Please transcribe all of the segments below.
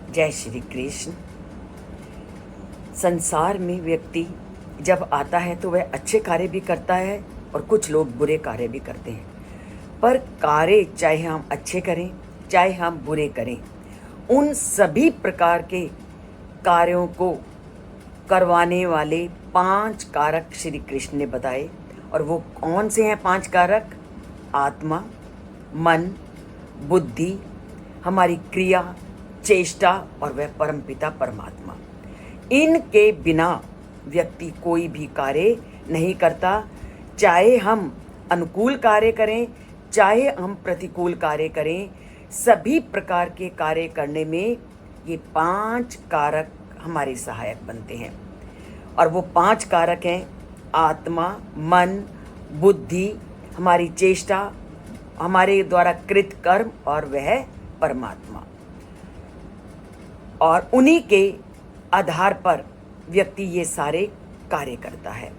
जय श्री कृष्ण। संसार में व्यक्ति जब आता है तो वह अच्छे कार्य भी करता है और कुछ लोग बुरे कार्य भी करते हैं। पर कार्य चाहे हम अच्छे करें चाहे हम बुरे करें, उन सभी प्रकार के कार्यों को करवाने वाले 5 कारक श्री कृष्ण ने बताए। और वो कौन से हैं 5 कारक? आत्मा, मन, बुद्धि, हमारी क्रिया, चेष्टा और वह परमपिता परमात्मा। इनके बिना व्यक्ति कोई भी कार्य नहीं करता। चाहे हम अनुकूल कार्य करें चाहे हम प्रतिकूल कार्य करें, सभी प्रकार के कार्य करने में ये 5 कारक हमारे सहायक बनते हैं। और वो 5 कारक हैं आत्मा, मन, बुद्धि, हमारी चेष्टा, हमारे द्वारा कृत कर्म और वह परमात्मा। और उन्हीं के आधार पर व्यक्ति ये सारे कार्य करता है।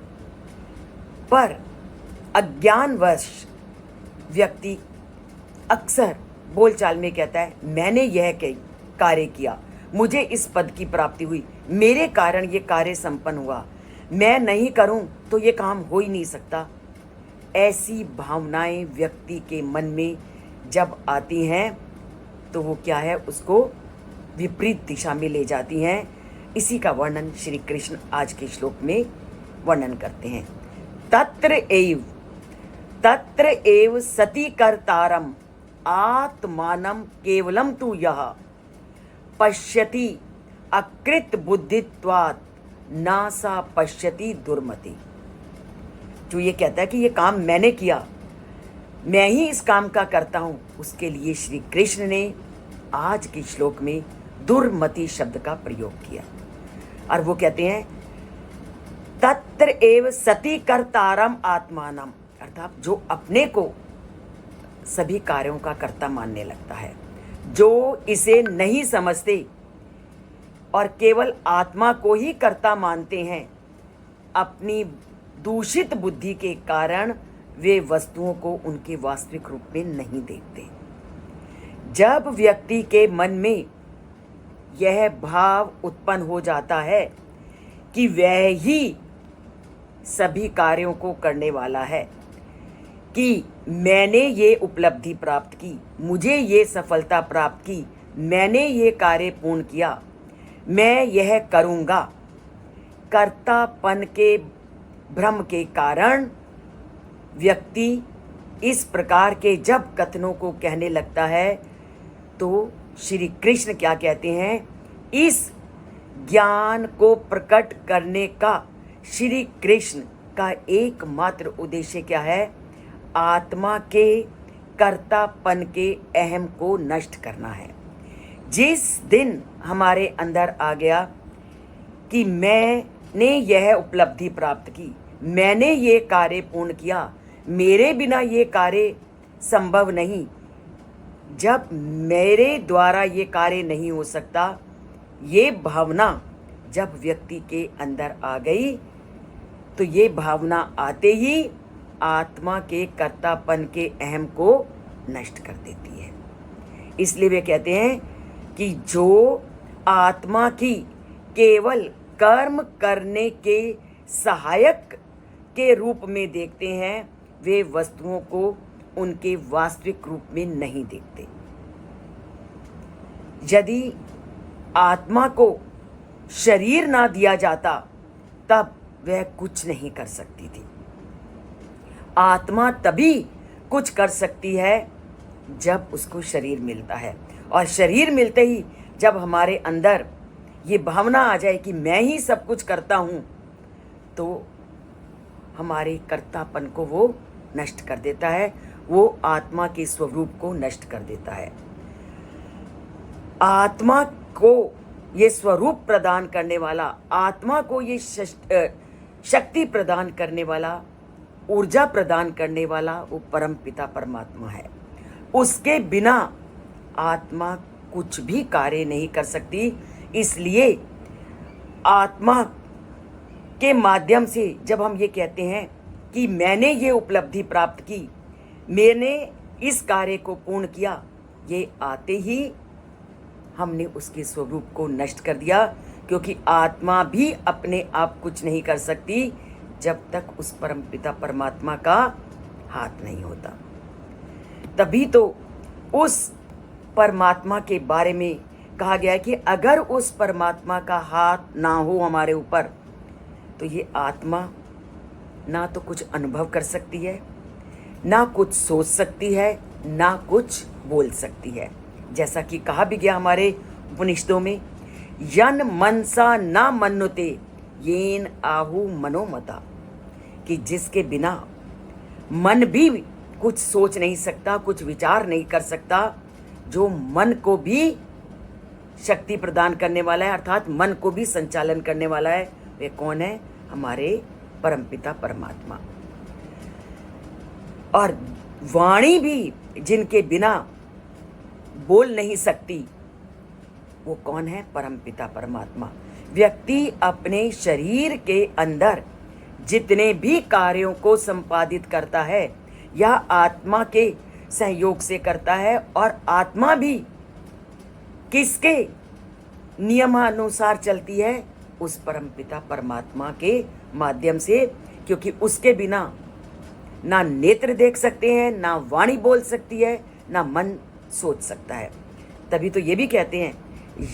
पर अज्ञानवश व्यक्ति अक्सर बोलचाल में कहता है, मैंने यह कार्य किया, मुझे इस पद की प्राप्ति हुई, मेरे कारण ये कार्य संपन्न हुआ, मैं नहीं करूं तो ये काम हो ही नहीं सकता। ऐसी भावनाएं व्यक्ति के मन में जब आती हैं तो वो क्या है, उसको विपरीत दिशा में ले जाती हैं। इसी का वर्णन श्री कृष्ण आज के श्लोक में वर्णन करते हैं। तत्र एव सति कर्तारम आत्मानं केवलम तु यः पश्यति अकृत बुद्धित्वात् न सा पश्यति दुर्मति। जो ये कहता है कि ये काम मैंने किया, मैं ही इस काम का करता हूं, उसके लिए श्री कृष्ण ने आज के श्लोक में दुर्मति शब्द का प्रयोग किया। और वो कहते हैं तत्र एव सति कर्तारम आत्मानम, अर्थात जो अपने को सभी कार्यों का कर्ता मानने लगता है, जो इसे नहीं समझते और केवल आत्मा को ही कर्ता मानते हैं, अपनी दूषित बुद्धि के कारण वे वस्तुओं को उनके वास्तविक रूप में नहीं देखते। जब व्यक्ति के मन में यह भाव उत्पन्न हो जाता है कि वह ही सभी कार्यों को करने वाला है, कि मैंने ये उपलब्धि प्राप्त की, मुझे ये सफलता प्राप्त की, मैंने ये कार्य पूर्ण किया, मैं यह करूँगा, कर्तापन के भ्रम के कारण व्यक्ति इस प्रकार के जब कथनों को कहने लगता है तो श्री कृष्ण क्या कहते हैं, इस ज्ञान को प्रकट करने का श्री कृष्ण का एकमात्र उद्देश्य क्या है? आत्मा के कर्तापन के अहम को नष्ट करना है। जिस दिन हमारे अंदर आ गया कि मैंने यह उपलब्धि प्राप्त की, मैंने ये कार्य पूर्ण किया, मेरे बिना ये कार्य संभव नहीं, जब मेरे द्वारा ये कार्य नहीं हो सकता, ये भावना जब व्यक्ति के अंदर आ गई तो ये भावना आते ही आत्मा के कर्तापन के अहम को नष्ट कर देती है। इसलिए वे कहते हैं कि जो आत्मा की केवल कर्म करने के सहायक के रूप में देखते हैं, वे वस्तुओं को उनके वास्तविक रूप में नहीं देखते। यदि आत्मा को शरीर ना दिया जाता तब वह कुछ नहीं कर सकती थी। आत्मा तभी कुछ कर सकती है जब उसको शरीर मिलता है, और शरीर मिलते ही जब हमारे अंदर ये भावना आ जाए कि मैं ही सब कुछ करता हूँ, तो हमारे कर्तापन को वो नष्ट कर देता है, वो आत्मा के स्वरूप को नष्ट कर देता है। आत्मा को ये स्वरूप प्रदान करने वाला, आत्मा को ये शक्ति प्रदान करने वाला, ऊर्जा प्रदान करने वाला वो परम पिता परमात्मा है। उसके बिना आत्मा कुछ भी कार्य नहीं कर सकती। इसलिए आत्मा के माध्यम से जब हम ये कहते हैं कि मैंने ये उपलब्धि प्राप्त की, मैंने इस कार्य को पूर्ण किया, ये आते ही हमने उसके स्वरूप को नष्ट कर दिया, क्योंकि आत्मा भी अपने आप कुछ नहीं कर सकती जब तक उस परमपिता परमात्मा का हाथ नहीं होता। तभी तो उस परमात्मा के बारे में कहा गया है कि अगर उस परमात्मा का हाथ ना हो हमारे ऊपर, तो ये आत्मा ना तो कुछ अनुभव कर सकती है, ना कुछ सोच सकती है, ना कुछ बोल सकती है। जैसा कि कहा भी गया हमारे उपनिषदों में, यन मनसा ना मनुते येन आहु मनोमता, कि जिसके बिना मन भी कुछ सोच नहीं सकता, कुछ विचार नहीं कर सकता, जो मन को भी शक्ति प्रदान करने वाला है, अर्थात मन को भी संचालन करने वाला है, वे कौन है? हमारे परमपिता परमात्मा। और वाणी भी जिनके बिना बोल नहीं सकती, वो कौन है? परमपिता परमात्मा। व्यक्ति अपने शरीर के अंदर जितने भी कार्यों को संपादित करता है, यह आत्मा के सहयोग से करता है, और आत्मा भी किसके नियमानुसार चलती है? उस परमपिता परमात्मा के माध्यम से, क्योंकि उसके बिना ना नेत्र देख सकते हैं, ना वाणी बोल सकती है, ना मन सोच सकता है। तभी तो ये भी कहते हैं,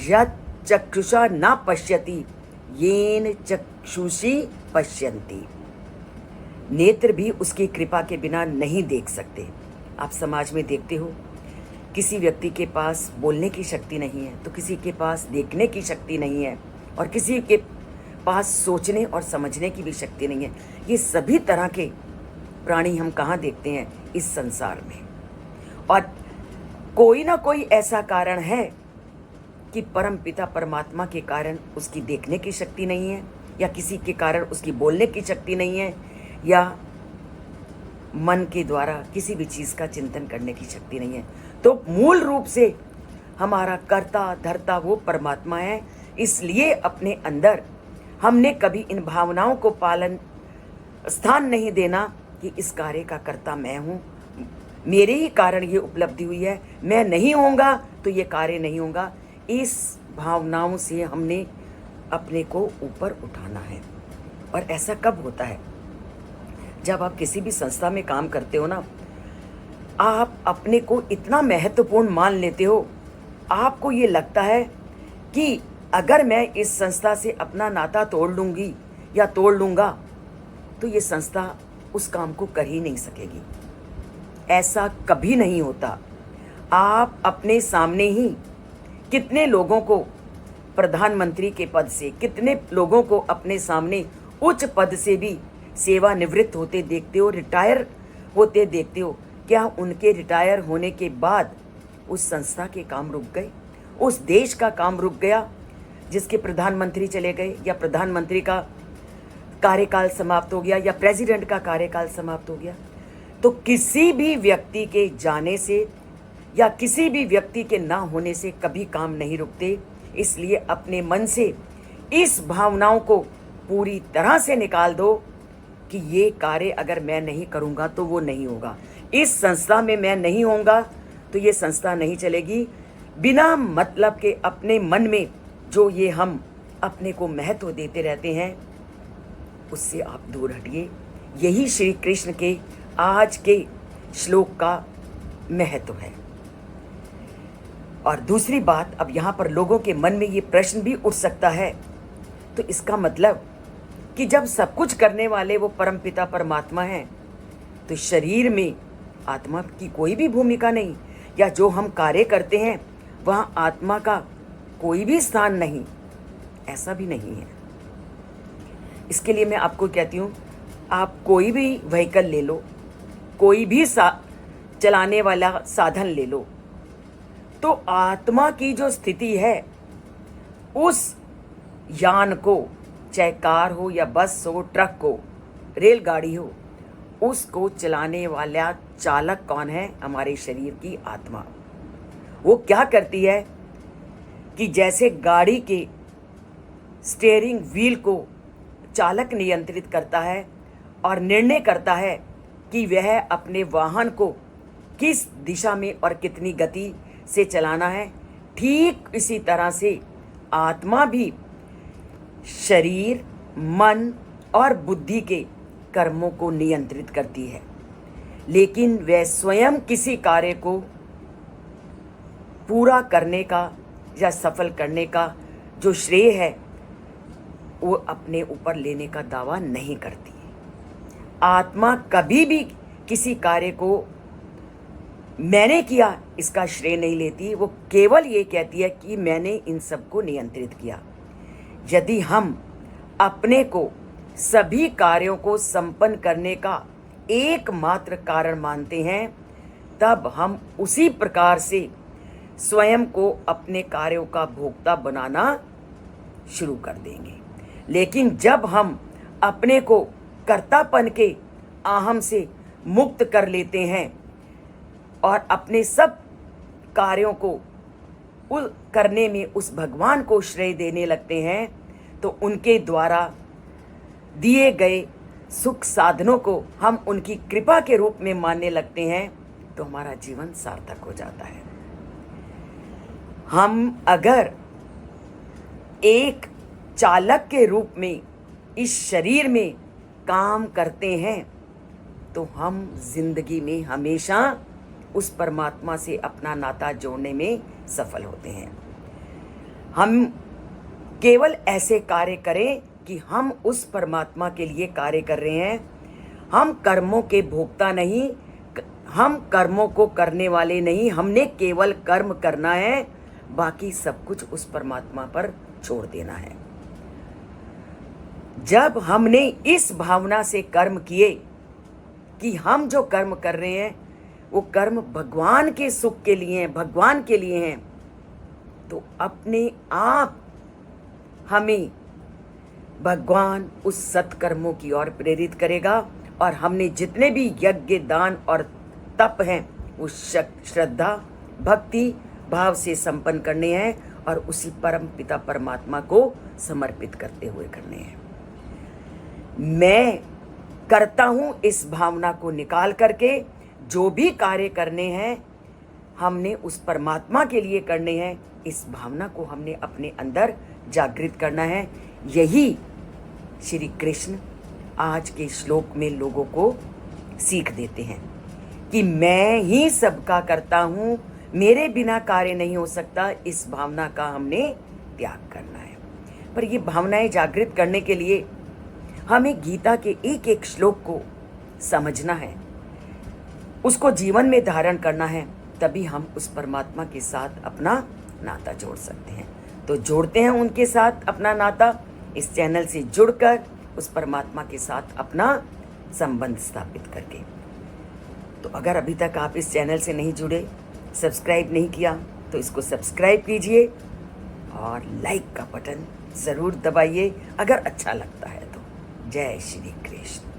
यत् चक्षुषा न पश्यति येन चक्षुषी पश्यन्ति। नेत्र भी उसकी कृपा के बिना नहीं देख सकते। आप समाज में देखते हो, किसी व्यक्ति के पास बोलने की शक्ति नहीं है, तो किसी के पास देखने की शक्ति नहीं है, और किसी के पास सोचने और समझने की भी शक्ति नहीं है। ये सभी तरह के प्राणी हम कहाँ देखते हैं? इस संसार में। और कोई ना कोई ऐसा कारण है कि परम पिता परमात्मा के कारण उसकी देखने की शक्ति नहीं है, या किसी के कारण उसकी बोलने की शक्ति नहीं है, या मन के द्वारा किसी भी चीज़ का चिंतन करने की शक्ति नहीं है। तो मूल रूप से हमारा कर्ता धर्ता वो परमात्मा है। इसलिए अपने अंदर हमने कभी इन भावनाओं को पालन स्थान नहीं देना कि इस कार्य का कर्ता मैं हूँ, मेरे ही कारण ये उपलब्धि हुई है, मैं नहीं होऊंगा तो ये कार्य नहीं होगा। इस भावनाओं से हमने अपने को ऊपर उठाना है। और ऐसा कब होता है? जब आप किसी भी संस्था में काम करते हो ना, आप अपने को इतना महत्वपूर्ण मान लेते हो, आपको ये लगता है कि अगर मैं इस संस्था से अपना नाता तोड़ लूँगी या तोड़ लूँगा, तो ये संस्था उस काम को कर ही नहीं सकेगी। ऐसा कभी नहीं होता। आप अपने सामने ही कितने लोगों को प्रधानमंत्री के पद से, कितने लोगों को अपने सामने उच्च पद से भी सेवानिवृत्त होते देखते हो, रिटायर होते देखते हो। क्या उनके रिटायर होने के बाद उस संस्था के काम रुक गए? उस देश का काम रुक गया जिसके प्रधानमंत्री चले गए, या प्रधानमंत्री का कार्यकाल समाप्त हो गया, या प्रेसिडेंट का कार्यकाल समाप्त हो गया? तो किसी भी व्यक्ति के जाने से या किसी भी व्यक्ति के ना होने से कभी काम नहीं रुकते। इसलिए अपने मन से इस भावनाओं को पूरी तरह से निकाल दो कि ये कार्य अगर मैं नहीं करूँगा तो वो नहीं होगा, इस संस्था में मैं नहीं होऊंगा तो ये संस्था नहीं चलेगी। बिना मतलब के अपने मन में जो ये हम अपने को महत्व देते रहते हैं, उससे आप दूर हटिए। यही श्री कृष्ण के आज के श्लोक का महत्व है। और दूसरी बात, अब यहाँ पर लोगों के मन में ये प्रश्न भी उठ सकता है, तो इसका मतलब कि जब सब कुछ करने वाले वो परमपिता परमात्मा हैं, तो शरीर में आत्मा की कोई भी भूमिका नहीं, या जो हम कार्य करते हैं वहाँ आत्मा का कोई भी स्थान नहीं। ऐसा भी नहीं है। इसके लिए मैं आपको कहती हूँ, आप कोई भी व्हीकल ले लो, कोई भी चलाने वाला साधन ले लो, तो आत्मा की जो स्थिति है उस यान को, चाहे कार हो या बस हो, ट्रक हो, रेलगाड़ी हो, उसको चलाने वाला चालक कौन है? हमारे शरीर की आत्मा। वो क्या करती है कि जैसे गाड़ी के स्टीयरिंग व्हील को चालक नियंत्रित करता है और निर्णय करता है कि वह अपने वाहन को किस दिशा में और कितनी गति से चलाना है, ठीक इसी तरह से आत्मा भी शरीर, मन और बुद्धि के कर्मों को नियंत्रित करती है, लेकिन वह स्वयं किसी कार्य को पूरा करने का या सफल करने का जो श्रेय है वो अपने ऊपर लेने का दावा नहीं करती। आत्मा कभी भी किसी कार्य को मैंने किया इसका श्रेय नहीं लेती, वो केवल ये कहती है कि मैंने इन सबको नियंत्रित किया। यदि हम अपने को सभी कार्यों को संपन्न करने का एकमात्र कारण मानते हैं, तब हम उसी प्रकार से स्वयं को अपने कार्यों का भोक्ता बनाना शुरू कर देंगे। लेकिन जब हम अपने को कर्तापन के अहम से मुक्त कर लेते हैं और अपने सब कार्यों को करने में उस भगवान को श्रेय देने लगते हैं, तो उनके द्वारा दिए गए सुख साधनों को हम उनकी कृपा के रूप में मानने लगते हैं, तो हमारा जीवन सार्थक हो जाता है। हम अगर एक चालक के रूप में इस शरीर में काम करते हैं, तो हम जिंदगी में हमेशा उस परमात्मा से अपना नाता जोड़ने में सफल होते हैं। हम केवल ऐसे कार्य करें कि हम उस परमात्मा के लिए कार्य कर रहे हैं। हम कर्मों के भोक्ता नहीं, हम कर्मों को करने वाले नहीं। हमने केवल कर्म करना है, बाकी सब कुछ उस परमात्मा पर छोड़ देना है। जब हमने इस भावना से कर्म किए कि हम जो कर्म कर रहे हैं वो कर्म भगवान के सुख के लिए हैं, भगवान के लिए हैं, तो अपने आप हमें भगवान उस सत्कर्मों की ओर प्रेरित करेगा और हमने जितने भी यज्ञ, दान और तप हैं वो श्रद्धा, भक्ति भाव से संपन्न करने हैं और उसी परम पिता परमात्मा को समर्पित करते हुए करने हैं। मैं करता हूं इस भावना को निकाल करके जो भी कार्य करने हैं हमने उस परमात्मा के लिए करने हैं, इस भावना को हमने अपने अंदर जागृत करना है। यही श्री कृष्ण आज के श्लोक में लोगों को सीख देते हैं कि मैं ही सबका करता हूँ, मेरे बिना कार्य नहीं हो सकता। इस भावना का हमने त्याग करना है। पर ये भावनाएं जागृत करने के लिए हमें गीता के एक एक श्लोक को समझना है, उसको जीवन में धारण करना है, तभी हम उस परमात्मा के साथ अपना नाता जोड़ सकते हैं। तो जोड़ते हैं उनके साथ अपना नाता, इस चैनल से जुड़कर उस परमात्मा के साथ अपना संबंध स्थापित करके। तो अगर अभी तक आप इस चैनल से नहीं जुड़े, सब्सक्राइब नहीं किया, तो इसको सब्सक्राइब कीजिए और लाइक का बटन ज़रूर दबाइए अगर अच्छा लगता है तो। जय श्री कृष्ण।